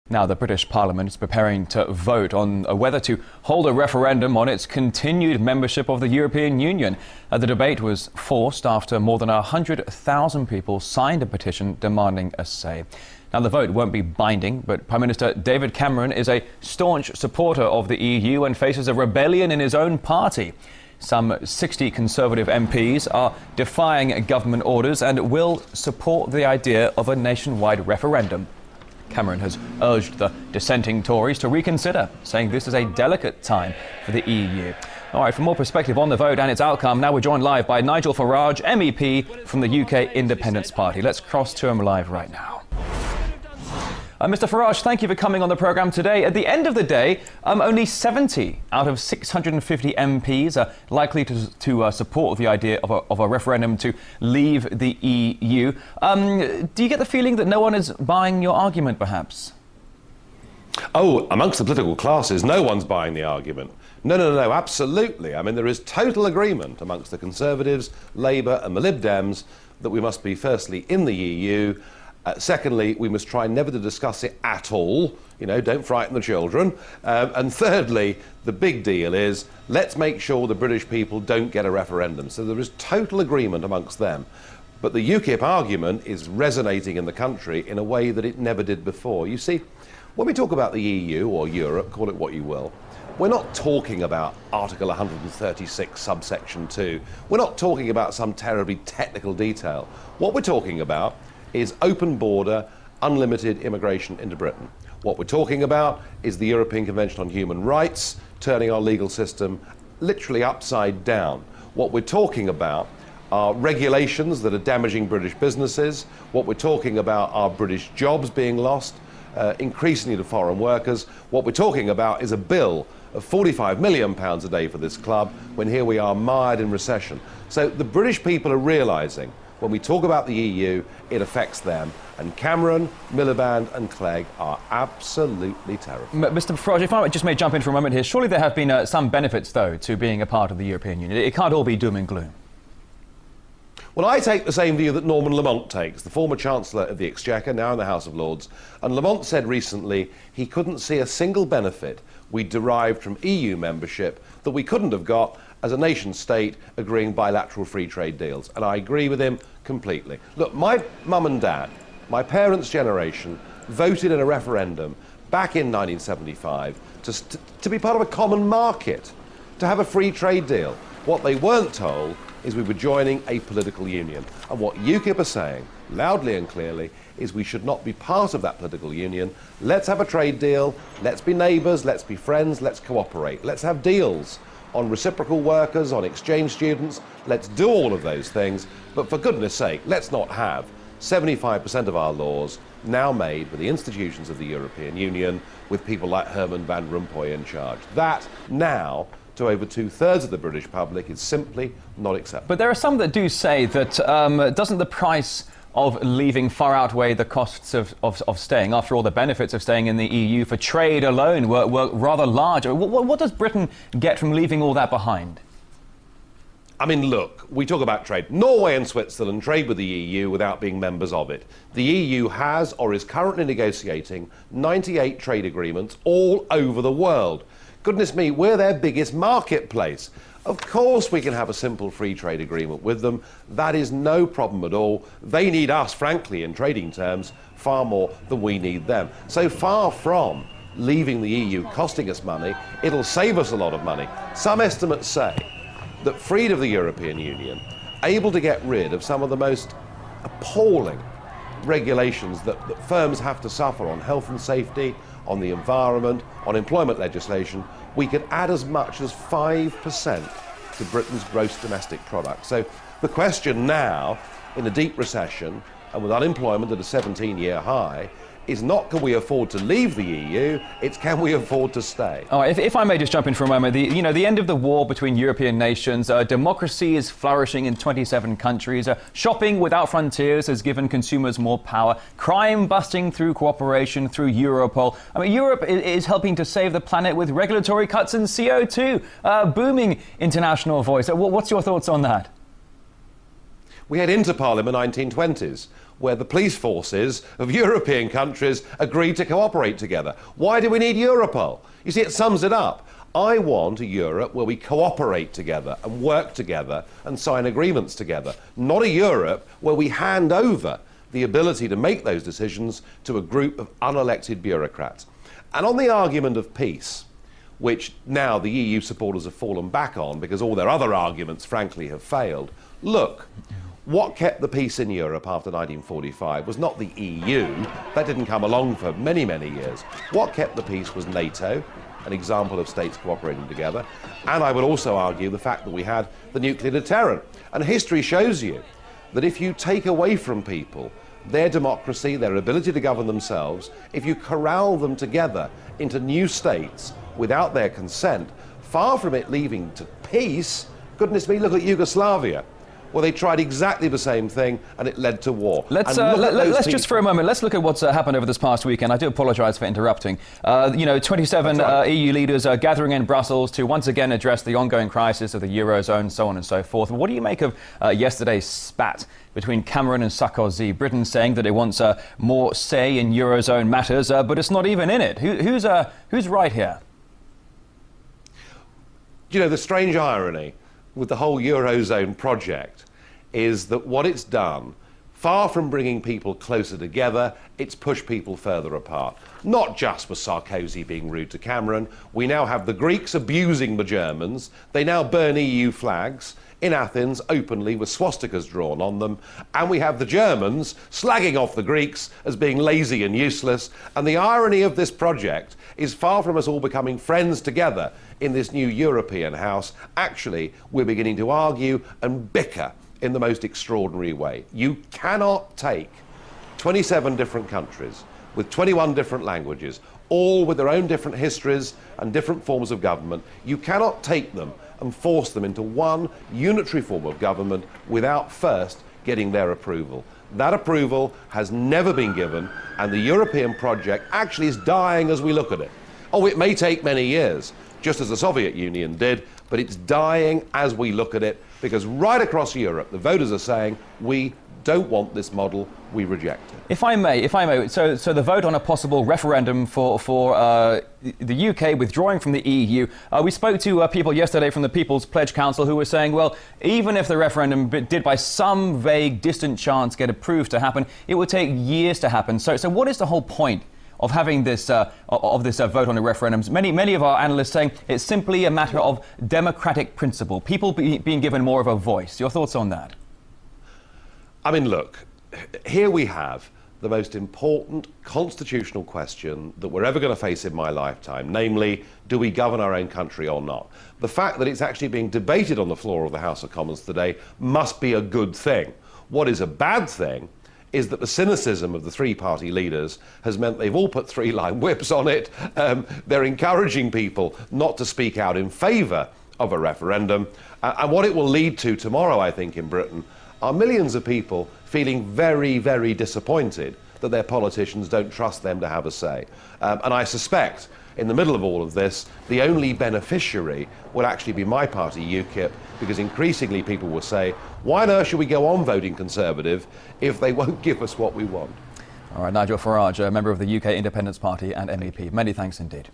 Now, the British Parliament is preparing to vote on whether to hold a referendum on its continued membership of the European Union. The debate was forced after more than 100,000 people signed a petition demanding a say. Now, the vote won't be binding, but Prime Minister David Cameron is a staunch supporter of the EU and faces a rebellion in his own party. Some 60 Conservative MPs are defying government orders and will support the idea of a nationwide referendum. Cameron has urged the dissenting Tories to reconsider, saying this is a delicate time for the EU. All right, for more perspective on the vote and its outcome, now we're joined live by Nigel Farage, MEP from the UK Independence Party. Let's cross to him live right now. Mr. Farage, thank you for coming on the programme today. At the end of the day, only 70 out of 650 MPs are likely to support the idea of a referendum to leave the EU. Do you get the feeling that no one is buying your argument, perhaps? Oh, amongst the political classes, no one's buying the argument. No, absolutely. I mean, there is total agreement amongst the Conservatives, Labour and the Lib Dems that we must be, firstly, in the EU. Secondly, we must try never to discuss it at all. You know, don't frighten the children. And thirdly, the big deal is, let's make sure the British people don't get a referendum. So there is total agreement amongst them. But the UKIP argument is resonating in the country in a way that it never did before. You see, when we talk about the EU or Europe, call it what you will, we're not talking about Article 136, subsection 2. We're not talking about some terribly technical detail. What we're talking about is open border, unlimited immigration into Britain. What we're talking about is the European Convention on Human Rights, turning our legal system literally upside down. What we're talking about are regulations that are damaging British businesses. What we're talking about are British jobs being lost, increasingly to foreign workers. What we're talking about is a bill of £45 million a day for this club, when here we are mired in recession. So the British people are realising when we talk about the EU, it affects them. And Cameron, Miliband and Clegg are absolutely terrible. Mr. Farage, if I just may jump in for a moment here, surely there have been some benefits, though, to being a part of the European Union. It can't all be doom and gloom. Well, I take the same view that Norman Lamont takes, the former Chancellor of the Exchequer, now in the House of Lords. And Lamont said recently he couldn't see a single benefit we derived from EU membership that we couldn't have got as a nation-state agreeing bilateral free trade deals. And I agree with him completely. Look, my mum and dad, my parents' generation, voted in a referendum back in 1975 to be part of a common market, to have a free trade deal. What they weren't told is we were joining a political union. And what UKIP are saying, loudly and clearly, is we should not be part of that political union. Let's have a trade deal, let's be neighbours, let's be friends, let's cooperate. Let's have deals on reciprocal workers, on exchange students. Let's do all of those things. But for goodness sake, let's not have 75% of our laws now made with the institutions of the European Union, with people like Herman Van Rompuy in charge. That now, to over two-thirds of the British public, is simply not acceptable. But there are some that do say that doesn't the price of leaving far outweigh the costs of staying? After all, the benefits of staying in the EU for trade alone were rather large. What does Britain get from leaving all that behind? I mean, look, we talk about trade. Norway and Switzerland trade with the EU without being members of it. The EU has or is currently negotiating 98 trade agreements all over the world. Goodness me, we're their biggest marketplace. Of course we can have a simple free trade agreement with them. That is no problem at all. They need us, frankly, in trading terms, far more than we need them. So far from leaving the EU costing us money, it'll save us a lot of money. Some estimates say that freed of the European Union, able to get rid of some of the most appalling regulations that firms have to suffer on health and safety, on the environment, on employment legislation, we could add as much as 5% to Britain's gross domestic product. So the question now, in a deep recession and with unemployment at a 17-year high, is not can we afford to leave the EU, it's can we afford to stay. Oh, if I may just jump in for a moment, the end of the war between European nations, democracy is flourishing in 27 countries, shopping without frontiers has given consumers more power, crime busting through cooperation through Europol. I mean, Europe is helping to save the planet with regulatory cuts in CO2, booming international voice. What's your thoughts on that? We had Interpol in the 1920s. where the police forces of European countries agreed to cooperate together. Why do we need Europol? You see, it sums it up. I want a Europe where we cooperate together and work together and sign agreements together, not a Europe where we hand over the ability to make those decisions to a group of unelected bureaucrats. And on the argument of peace, which now the EU supporters have fallen back on because all their other arguments, frankly, have failed, look, what kept the peace in Europe after 1945 was not the EU. That didn't come along for many, many years. What kept the peace was NATO, an example of states cooperating together. And I would also argue the fact that we had the nuclear deterrent. And history shows you that if you take away from people their democracy, their ability to govern themselves, if you corral them together into new states without their consent, far from it leading to peace, goodness me, look at Yugoslavia. Well, they tried exactly the same thing, and it led to war. Let's just for a moment, let's look at what's happened over this past weekend. I do apologise for interrupting. 27 EU leaders are gathering in Brussels to once again address the ongoing crisis of the Eurozone, so on and so forth. What do you make of yesterday's spat between Cameron and Sarkozy? Britain saying that it wants more say in Eurozone matters, but it's not even in it. Who's right here? You know, the strange irony with the whole Eurozone project is that what it's done, far from bringing people closer together, it's pushed people further apart. Not just with Sarkozy being rude to Cameron. We now have the Greeks abusing the Germans. They now burn EU flags in Athens openly with swastikas drawn on them. And we have the Germans slagging off the Greeks as being lazy and useless. And the irony of this project is far from us all becoming friends together in this new European house. Actually, we're beginning to argue and bicker in the most extraordinary way. You cannot take 27 different countries with 21 different languages, all with their own different histories and different forms of government. You cannot take them and force them into one unitary form of government without first getting their approval. That approval has never been given, and the European project actually is dying as we look at it. Oh, it may take many years, just as the Soviet Union did, but it's dying as we look at it, because right across Europe, the voters are saying, we don't want this model, we reject it. If I may, so the vote on a possible referendum for the UK withdrawing from the EU, we spoke to people yesterday from the People's Pledge Council who were saying, well, even if the referendum did by some vague, distant chance get approved to happen, it would take years to happen. So what is the whole point of having this vote on a referendum? Many of our analysts saying it's simply a matter of democratic principle, people being given more of a voice. Your thoughts on that? I mean, look, here we have the most important constitutional question that we're ever going to face in my lifetime, namely, do we govern our own country or not? The fact that it's actually being debated on the floor of the House of Commons today must be a good thing. What is a bad thing is that the cynicism of the three-party leaders has meant they've all put three-line whips on it. They're encouraging people not to speak out in favour of a referendum. And what it will lead to tomorrow, I think, in Britain, are millions of people feeling very, very disappointed that their politicians don't trust them to have a say. And I suspect, in the middle of all of this, the only beneficiary will actually be my party, UKIP, because increasingly people will say, why on earth should we go on voting Conservative if they won't give us what we want? All right, Nigel Farage, a member of the UK Independence Party and MEP. Many thanks indeed.